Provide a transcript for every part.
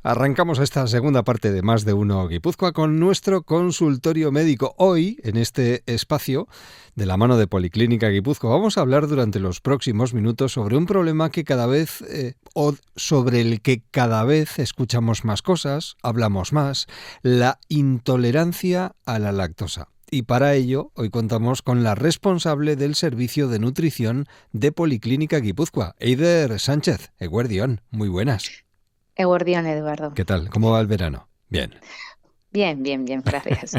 Arrancamos esta segunda parte de Más de Uno Guipúzcoa con nuestro consultorio médico. Hoy, en este espacio, de la mano de Policlínica Guipúzcoa, vamos a hablar durante los próximos minutos sobre un problema que cada vez, o sobre el que cada vez escuchamos más cosas, hablamos más, la intolerancia a la lactosa. Y para ello, hoy contamos con la responsable del servicio de nutrición de Policlínica Guipúzcoa, Eider Sánchez. Eguerdión, muy buenas. Eguardián, Eduardo. ¿Qué tal? ¿Cómo va el verano? Bien. Bien, bien, bien, gracias.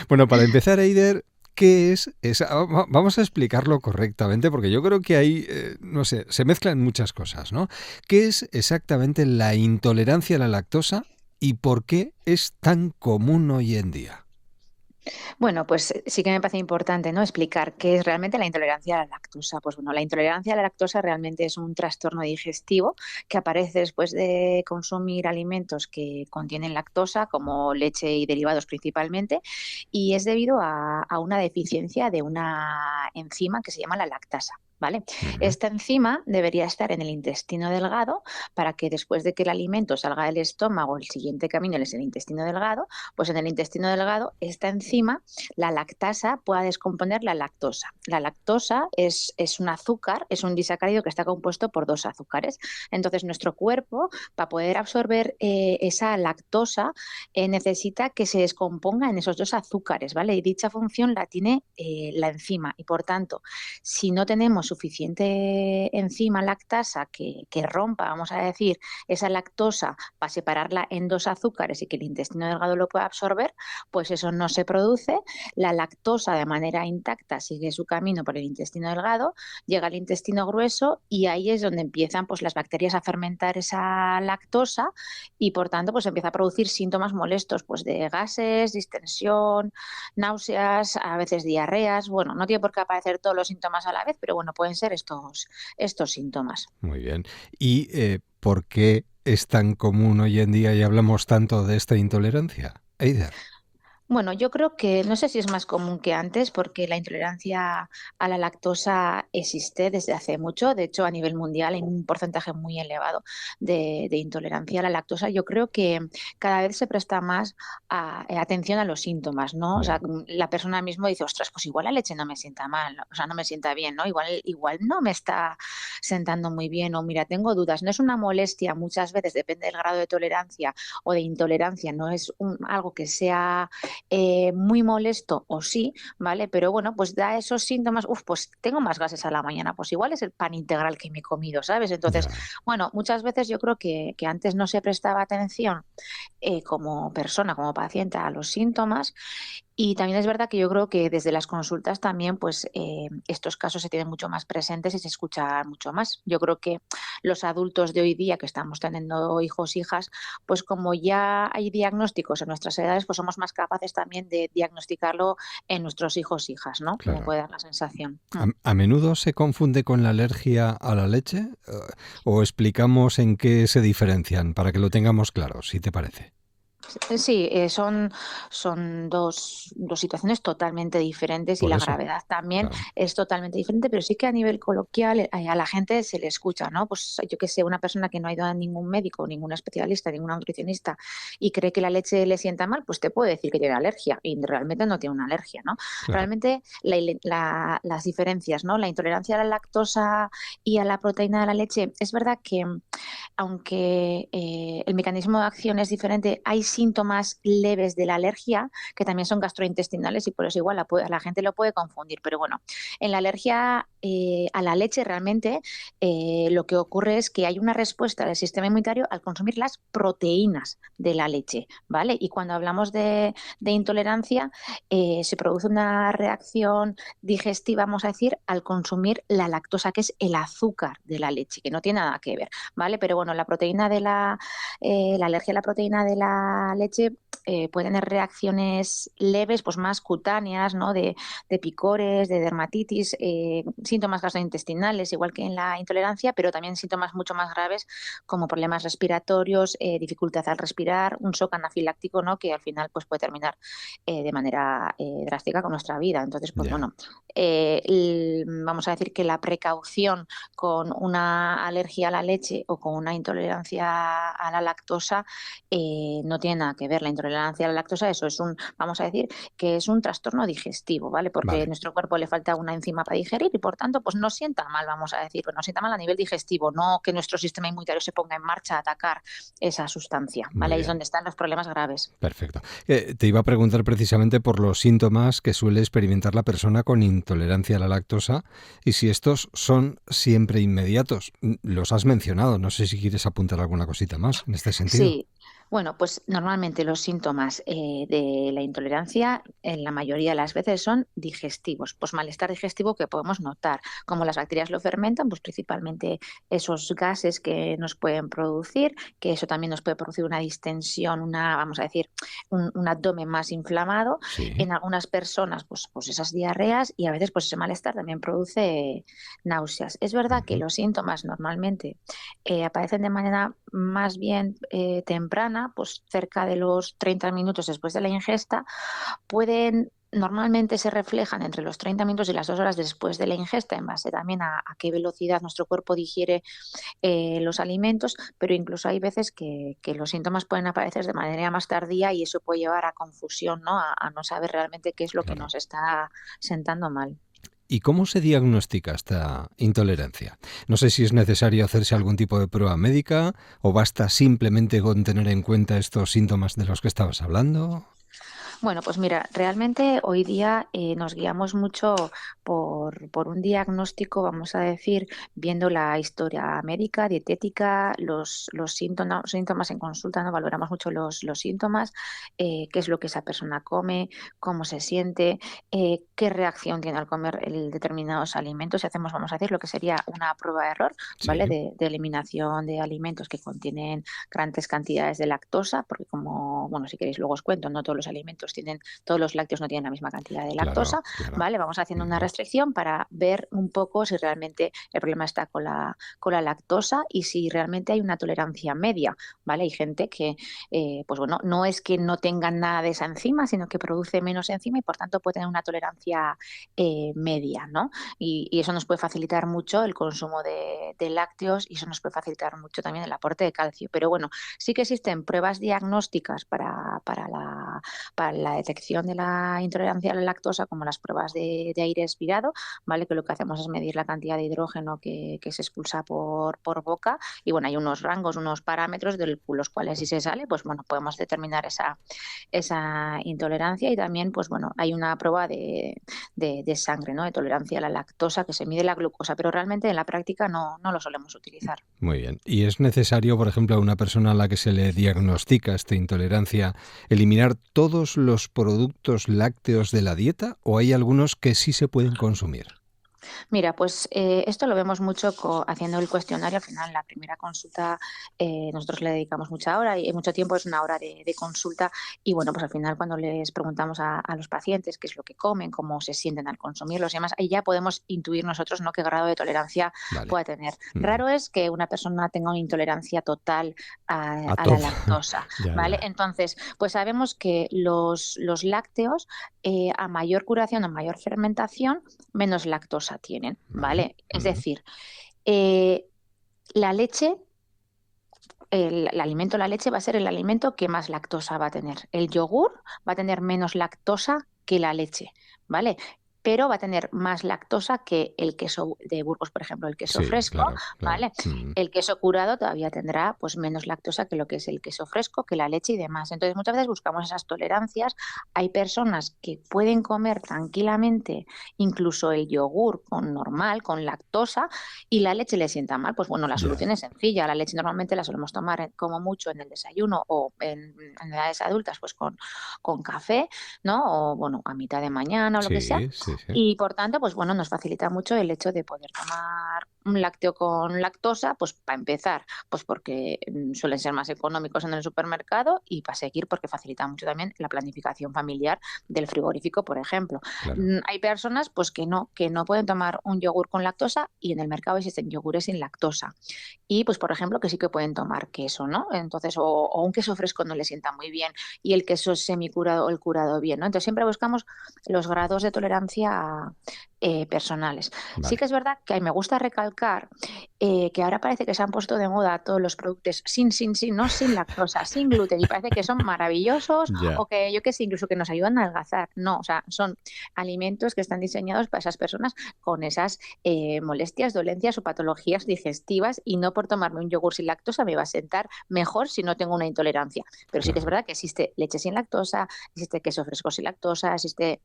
Bueno, para empezar, Eider, ¿qué es esa? Vamos a explicarlo correctamente porque yo creo que ahí, no sé, se mezclan muchas cosas, ¿no? ¿Qué es exactamente la intolerancia a la lactosa y por qué es tan común hoy en día? Bueno, pues sí que me parece importante, ¿no?, explicar qué es realmente la intolerancia a la lactosa. Pues bueno, la intolerancia a la lactosa realmente es un trastorno digestivo que aparece después de consumir alimentos que contienen lactosa, como leche y derivados principalmente, y es debido a una deficiencia de una enzima que se llama la lactasa. ¿Vale? Ujú. Esta enzima debería estar en el intestino delgado para que después de que el alimento salga del estómago, el siguiente camino es el intestino delgado, pues en el intestino delgado esta enzima, la lactasa, pueda descomponer la lactosa. La lactosa es un azúcar, es un disacárido que está compuesto por dos azúcares. Entonces nuestro cuerpo, para poder absorber esa lactosa, necesita que se descomponga en esos dos azúcares, ¿vale? Y dicha función la tiene la enzima y por tanto, si no tenemos suficiente enzima lactasa que rompa, vamos a decir, esa lactosa para separarla en dos azúcares y que el intestino delgado lo pueda absorber, pues eso no se produce. La lactosa de manera intacta sigue su camino por el intestino delgado, llega al intestino grueso y ahí es donde empiezan pues las bacterias a fermentar esa lactosa y por tanto pues empieza a producir síntomas molestos pues de gases, distensión, náuseas, a veces diarreas. Bueno, no tiene por qué aparecer todos los síntomas a la vez, pero bueno, pueden ser estos síntomas. Muy bien. ¿Y por qué es tan común hoy en día y hablamos tanto de esta intolerancia, Eider? Bueno, yo creo que no sé si es más común que antes, porque la intolerancia a la lactosa existe desde hace mucho. De hecho, a nivel mundial hay un porcentaje muy elevado de intolerancia a la lactosa. Yo creo que cada vez se presta más atención a los síntomas, ¿no? O sea, Ya. la persona mismo dice, ostras, pues igual la leche no me sienta mal, o sea, no me sienta bien, ¿no? Igual no me está sentando muy bien, o mira, tengo dudas. No es una molestia, muchas veces depende del grado de tolerancia o de intolerancia, no es algo que sea muy molesto o sí, ¿vale? Pero bueno, pues da esos síntomas, pues tengo más gases a la mañana, pues igual es el pan integral que me he comido, ¿sabes? Entonces, Ya. bueno, muchas veces yo creo que antes no se prestaba atención como persona, como paciente a los síntomas y también es verdad que yo creo que desde las consultas también, pues estos casos se tienen mucho más presentes y se escuchan mucho más. Yo creo que los adultos de hoy día que estamos teniendo hijos, hijas, pues como ya hay diagnósticos en nuestras edades, pues somos más capaces también de diagnosticarlo en nuestros hijos, hijas, ¿no? Me Claro. puede dar la sensación. ¿A menudo se confunde con la alergia a la leche? ¿O explicamos en qué se diferencian para que lo tengamos claro, si te parece? Sí, son dos situaciones totalmente diferentes y Por la eso, gravedad también claro. es totalmente diferente, pero sí que a nivel coloquial a la gente se le escucha, ¿no? Pues yo que sé, una persona que no ha ido a ningún médico, ningún especialista, ningún nutricionista y cree que la leche le sienta mal, pues te puede decir que tiene alergia y realmente no tiene una alergia, ¿no? Claro. Realmente las diferencias, ¿no? La intolerancia a la lactosa y a la proteína de la leche, es verdad que aunque el mecanismo de acción es diferente, hay síntomas leves de la alergia que también son gastrointestinales y por eso igual la gente lo puede confundir. Pero bueno, en la alergia a la leche realmente lo que ocurre es que hay una respuesta del sistema inmunitario al consumir las proteínas de la leche, ¿vale? Y cuando hablamos de intolerancia, se produce una reacción digestiva, vamos a decir, al consumir la lactosa, que es el azúcar de la leche, que no tiene nada que ver. ¿Vale? Pero bueno, la alergia a la proteína de la leche puede tener reacciones leves, pues más cutáneas, ¿no? De picores, de dermatitis, síntomas gastrointestinales, igual que en la intolerancia, pero también síntomas mucho más graves como problemas respiratorios, dificultad al respirar, un shock anafiláctico, ¿no? Que al final pues puede terminar de manera drástica con nuestra vida. Entonces, pues Ya. bueno, vamos a decir que la precaución con una alergia a la leche o con una intolerancia a la lactosa no tiene nada que ver. La intolerancia a la lactosa, eso es vamos a decir que es un trastorno digestivo, ¿vale? Porque a Vale. nuestro cuerpo le falta una enzima para digerir y por tanto, pues no sienta mal, vamos a decir, pero nos sienta mal a nivel digestivo, no que nuestro sistema inmunitario se ponga en marcha a atacar esa sustancia, Muy ¿vale? Ahí es bien. donde están los problemas graves. Perfecto. Te iba a preguntar precisamente por los síntomas que suele experimentar la persona con intolerancia a la lactosa y si estos son siempre inmediatos. Los has mencionado, no sé si quieres apuntar alguna cosita más en este sentido. Sí, bueno, pues normalmente los síntomas de la intolerancia en la mayoría de las veces son digestivos, pues malestar digestivo que podemos notar. Como las bacterias lo fermentan, pues principalmente esos gases que nos pueden producir, que eso también nos puede producir una distensión, vamos a decir, un abdomen más inflamado. Sí. En algunas personas, pues esas diarreas y a veces pues ese malestar también produce náuseas. Es verdad que Ujú. los síntomas normalmente aparecen de manera más bien temprana, pues cerca de los 30 minutos después de la ingesta, normalmente se reflejan entre los 30 minutos y las 2 horas después de la ingesta, en base también a qué velocidad nuestro cuerpo digiere los alimentos, pero incluso hay veces que los síntomas pueden aparecer de manera más tardía y eso puede llevar a confusión, ¿no? A no saber realmente qué es lo que Claro. nos está sentando mal. ¿Y cómo se diagnostica esta intolerancia? No sé si es necesario hacerse algún tipo de prueba médica o basta simplemente con tener en cuenta estos síntomas de los que estabas hablando. Bueno, pues mira, realmente hoy día nos guiamos mucho por un diagnóstico, vamos a decir, viendo la historia médica, dietética, los síntomas en consulta, ¿no? Valoramos mucho los síntomas, qué es lo que esa persona come, cómo se siente, qué reacción tiene al comer determinados alimentos. Y hacemos, vamos a decir, lo que sería una prueba de error, ¿vale? Sí, De eliminación de alimentos que contienen grandes cantidades de lactosa, porque como, bueno, si queréis luego os cuento, no todos los alimentos todos los lácteos no tienen la misma cantidad de claro, lactosa, claro. ¿vale? Vamos haciendo una Ujú. restricción para ver un poco si realmente el problema está con la lactosa y si realmente hay una tolerancia media, ¿vale? Hay gente que, pues bueno, no es que no tengan nada de esa enzima, sino que produce menos enzima y por tanto puede tener una tolerancia media, ¿no? Y eso nos puede facilitar mucho el consumo de lácteos y eso nos puede facilitar mucho también el aporte de calcio. Pero bueno, sí que existen pruebas diagnósticas para la detección de la intolerancia a la lactosa, como las pruebas de aire expirado, ¿vale? Que lo que hacemos es medir la cantidad de hidrógeno que se expulsa por boca y bueno, hay unos rangos, unos parámetros de los cuales si se sale, pues bueno, podemos determinar esa intolerancia y también, pues bueno, hay una prueba de sangre, ¿no? De tolerancia a la lactosa que se mide la glucosa, pero realmente en la práctica no lo solemos utilizar. Muy bien. ¿Y es necesario, por ejemplo, a una persona a la que se le diagnostica esta intolerancia, eliminar todos los productos lácteos de la dieta o hay algunos que sí se pueden consumir? Mira, pues esto lo vemos mucho haciendo el cuestionario. Al final, la primera consulta, nosotros le dedicamos mucha hora y mucho tiempo, es una hora de consulta. Y bueno, pues al final, cuando les preguntamos a los pacientes qué es lo que comen, cómo se sienten al consumirlos y demás, ahí ya podemos intuir nosotros, ¿no?, qué grado de tolerancia Vale. pueda tener. Mm. Raro es que una persona tenga una intolerancia total A a la todo. lactosa, Ya, ¿vale? ya. Entonces, pues sabemos que los lácteos, a mayor curación, a mayor fermentación, menos lactosa tienen, Vale. ¿vale? Es Mm. decir, eh, la leche, el alimento, la leche va a ser el alimento que más lactosa va a tener. El yogur va a tener menos lactosa que la leche, ¿vale? Pero va a tener más lactosa que el queso de Burgos, por ejemplo, el queso Sí, fresco, claro, claro. ¿vale? Mm. El queso curado todavía tendrá pues menos lactosa que lo que es el queso fresco, que la leche y demás. Entonces, muchas veces buscamos esas tolerancias. Hay personas que pueden comer tranquilamente incluso el yogur con normal, con lactosa, y la leche le sienta mal. Pues bueno, la Ya. solución es sencilla. La leche normalmente la solemos tomar como mucho en el desayuno o en edades adultas, pues con café, ¿no? O bueno, a mitad de mañana o lo que sea. Sí, sí, sí. Y por tanto, pues bueno, nos facilita mucho el hecho de poder tomar un lácteo con lactosa, pues para empezar, pues porque suelen ser más económicos en el supermercado y para seguir porque facilita mucho también la planificación familiar del frigorífico, por ejemplo. Claro. Hay personas pues que no pueden tomar un yogur con lactosa y en el mercado existen yogures sin lactosa. Y pues, por ejemplo, que sí que pueden tomar queso, ¿no? Entonces, o un queso fresco no le sienta muy bien y el queso semicurado o el curado bien, ¿no? Entonces, siempre buscamos los grados de tolerancia personales. Sí Vale. que es verdad que a mí me gusta recalcar que ahora parece que se han puesto de moda todos los productos sin, no sin lactosa, sin gluten, y parece que son maravillosos Ya. o que yo que sé, incluso que nos ayudan a adelgazar. No, o sea, son alimentos que están diseñados para esas personas con esas molestias, dolencias o patologías digestivas y no por tomarme un yogur sin lactosa me va a sentar mejor si no tengo una intolerancia. Pero sí que es Claro. verdad que existe leche sin lactosa, existe queso fresco sin lactosa, existe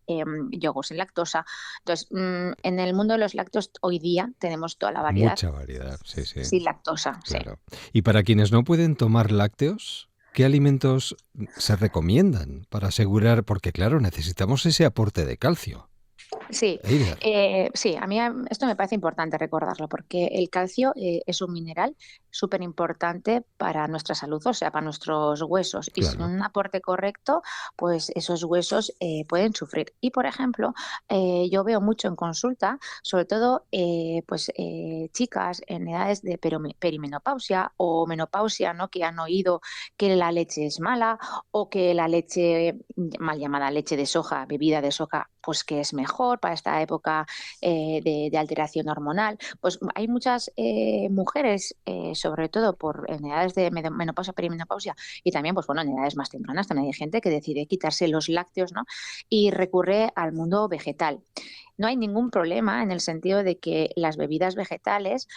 yogur sin lactosa. Entonces, en el mundo de los lácteos hoy día tenemos toda la variedad Mucha variedad, sí, sí, sin lactosa, sí. claro. Y para quienes no pueden tomar lácteos, ¿qué alimentos se recomiendan para asegurar? Porque claro, necesitamos ese aporte de calcio. Sí, Eider, sí, a mí esto me parece importante recordarlo porque el calcio es un mineral súper importante para nuestra salud, o sea, para nuestros huesos. Y sin claro. un aporte correcto, pues esos huesos pueden sufrir. Y, por ejemplo, yo veo mucho en consulta, sobre todo, chicas en edades de perimenopausia o menopausia, ¿no? Que han oído que la leche es mala o que la leche, mal llamada leche de soja, bebida de soja, pues que es mejor para esta época de alteración hormonal. Pues hay muchas mujeres, sobre todo por en edades de menopausia, perimenopausia y también, pues bueno, en edades más tempranas también hay gente que decide quitarse los lácteos, ¿no? Y recurre al mundo vegetal. No hay ningún problema en el sentido de que las bebidas vegetales,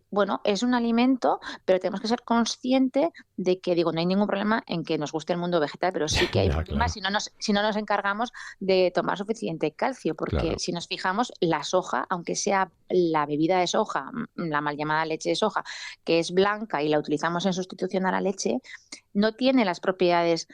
bueno, es un alimento, pero tenemos que ser conscientes de que, digo, no hay ningún problema en que nos guste el mundo vegetal, pero sí que hay Ya, problemas claro, si no nos encargamos de tomar suficiente calcio, porque claro. si nos fijamos, la soja, aunque sea la bebida de soja, la mal llamada leche de soja, que es blanca y la utilizamos en sustitución a la leche, no tiene las propiedades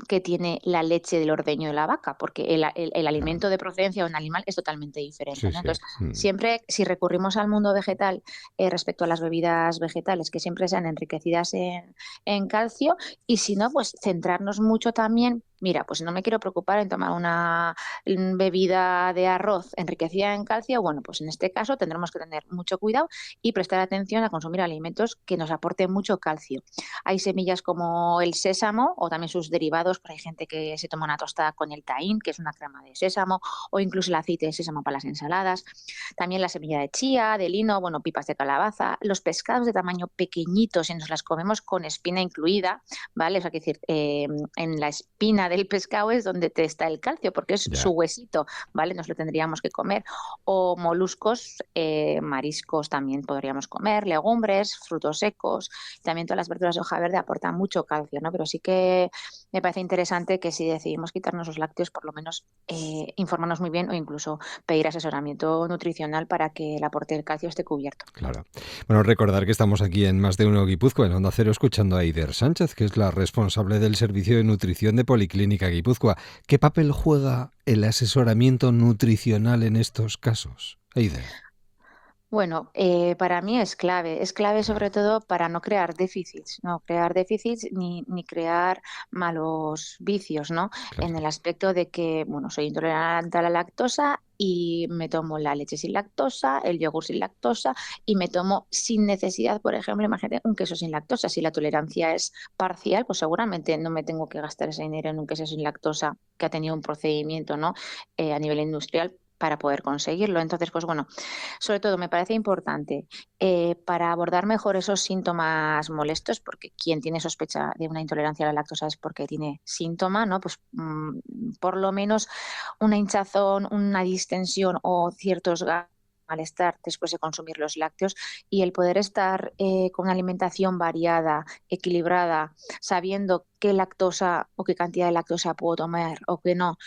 que tiene la leche del ordeño de la vaca, porque el Ah, alimento de procedencia de un animal es totalmente diferente, sí, ¿no? sí. Entonces, siempre si recurrimos al mundo vegetal respecto a las bebidas vegetales, que siempre sean enriquecidas en calcio, y si no, pues centrarnos mucho también. Mira, pues si no me quiero preocupar en tomar una bebida de arroz enriquecida en calcio, bueno, pues en este caso tendremos que tener mucho cuidado y prestar atención a consumir alimentos que nos aporten mucho calcio. Hay semillas como el sésamo o también sus derivados, pero hay gente que se toma una tostada con el taín, que es una crema de sésamo, o incluso el aceite de sésamo para las ensaladas. También la semilla de chía, de lino, bueno, pipas de calabaza, los pescados de tamaño pequeñitos y nos las comemos con espina incluida, ¿vale? O sea, que decir, en la espina del pescado es donde te está el calcio, porque es su Ya. huesito, ¿vale? Nos lo tendríamos que comer. O moluscos, mariscos también podríamos comer, legumbres, frutos secos, también todas las verduras de hoja verde aportan mucho calcio, ¿no? Pero sí que me parece interesante que si decidimos quitarnos los lácteos, por lo menos informarnos muy bien o incluso pedir asesoramiento nutricional para que el aporte del calcio esté cubierto. Claro. Bueno, recordar que estamos aquí en Más de Uno Guipúzcoa, en Onda Cero, escuchando a Eider Sánchez, que es la responsable del Servicio de Nutrición de Policlínica Guipúzcoa. ¿Qué papel juega el asesoramiento nutricional en estos casos, Eider? Bueno, para mí es clave Ah, sobre todo para no crear déficits, no crear déficits ni crear malos vicios, ¿no? En claro. el aspecto de que, bueno, soy intolerante a la lactosa y me tomo la leche sin lactosa, el yogur sin lactosa y me tomo sin necesidad, por ejemplo, imagínate un queso sin lactosa. Si la tolerancia es parcial, pues seguramente no me tengo que gastar ese dinero en un queso sin lactosa que ha tenido un procedimiento, ¿no? A nivel industrial para poder conseguirlo. Entonces, pues bueno, sobre todo, me parece importante para abordar mejor esos síntomas molestos, porque quien tiene sospecha de una intolerancia a la lactosa es porque tiene síntoma, ¿no? Pues por lo menos una hinchazón, una distensión o ciertos malestar después de consumir los lácteos y el poder estar con una alimentación variada, equilibrada, sabiendo qué lactosa o qué cantidad de lactosa puedo tomar o qué no,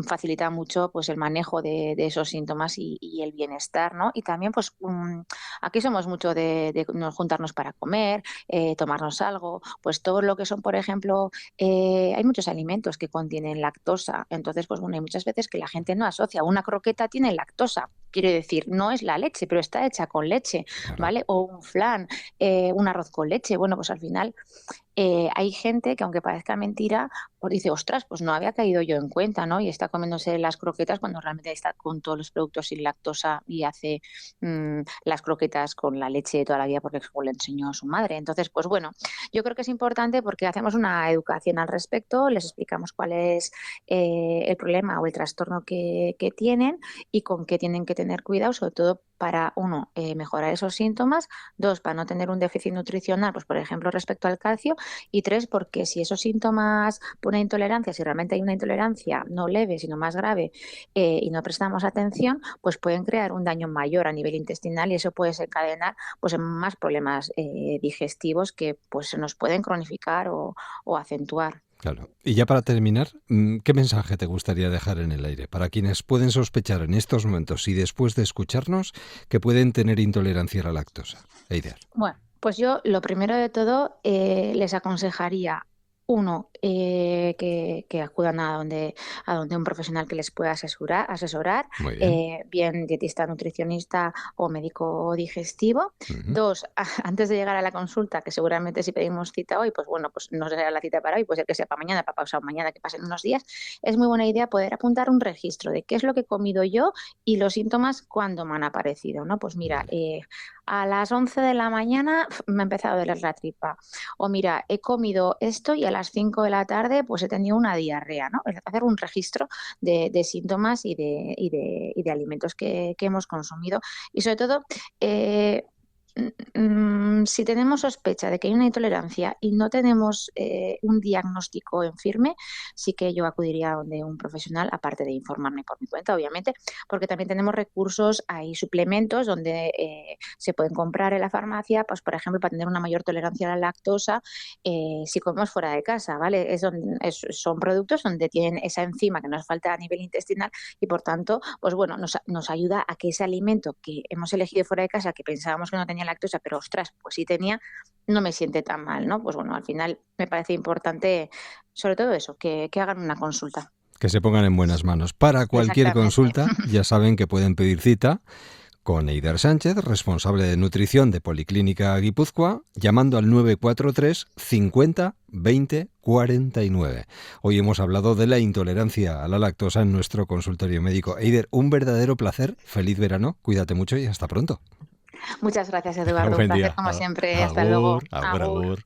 facilita mucho pues el manejo de esos síntomas y el bienestar, ¿no? Y también pues aquí somos mucho de juntarnos para comer, tomarnos algo, pues todo lo que son, por ejemplo, hay muchos alimentos que contienen lactosa, entonces pues bueno, hay muchas veces que la gente no asocia, una croqueta tiene lactosa, Quiero decir, no es la leche, pero está hecha con leche, Claro. ¿vale? O un flan, un arroz con leche. Bueno, pues al final hay gente que, aunque parezca mentira, pues dice, ostras, pues no había caído yo en cuenta, ¿no? Y está comiéndose las croquetas cuando realmente está con todos los productos sin lactosa y hace las croquetas con la leche de toda la vida porque le enseñó a su madre. Entonces, pues bueno, yo creo que es importante porque hacemos una educación al respecto, les explicamos cuál es el problema o el trastorno que tienen y con qué tienen que tener cuidado, sobre todo para, uno, mejorar esos síntomas, dos, para no tener un déficit nutricional, pues por ejemplo respecto al calcio, y tres, porque si esos síntomas por una intolerancia, si realmente hay una intolerancia no leve, sino más grave, y no prestamos atención, pues pueden crear un daño mayor a nivel intestinal y eso puede desencadenar pues en más problemas digestivos que pues se nos pueden cronificar o acentuar. Claro. Y ya para terminar, ¿qué mensaje te gustaría dejar en el aire para quienes pueden sospechar en estos momentos y después de escucharnos que pueden tener intolerancia a la lactosa? Eider. Bueno, pues yo lo primero de todo les aconsejaría, uno, que acudan a donde un profesional que les pueda asesorar, Muy bien. bien dietista, nutricionista o médico digestivo. Ujú. Dos, antes de llegar a la consulta, que seguramente si pedimos cita hoy, pues bueno, pues no será la cita para hoy, puede ser que sea para mañana, para pasado mañana, que pasen unos días, es muy buena idea poder apuntar un registro de qué es lo que he comido yo y los síntomas cuando me han aparecido, ¿no? Pues mira, Vale. a las 11 de la mañana me ha empezado a doler la tripa. O mira, he comido esto y a las 5 de la tarde pues he tenido una diarrea, ¿no? Es hacer un registro de síntomas y de alimentos que hemos consumido. Y sobre todo, si tenemos sospecha de que hay una intolerancia y no tenemos un diagnóstico en firme, sí que yo acudiría a donde un profesional, aparte de informarme por mi cuenta, obviamente, porque también tenemos recursos, hay suplementos donde se pueden comprar en la farmacia, pues por ejemplo, para tener una mayor tolerancia a la lactosa, si comemos fuera de casa, ¿vale? Son productos donde tienen esa enzima que nos falta a nivel intestinal y por tanto, pues bueno, nos ayuda a que ese alimento que hemos elegido fuera de casa, que pensábamos que no tenía lactosa, pero ostras, pues sí tenía, no me siente tan mal, ¿no? Pues bueno, al final me parece importante, sobre todo eso, que hagan una consulta. Que se pongan en buenas manos. Para cualquier Exactamente. consulta, ya saben que pueden pedir cita con Eider Sánchez, responsable de nutrición de Policlínica Guipúzcoa, llamando al 943 50 20 49. Hoy hemos hablado de la intolerancia a la lactosa en nuestro consultorio médico. Eider, un verdadero placer. Feliz verano. Cuídate mucho y hasta pronto. Muchas gracias, Eduardo. Un Buen placer día. como siempre. Hasta luego. Agur, agur, Agur. agur.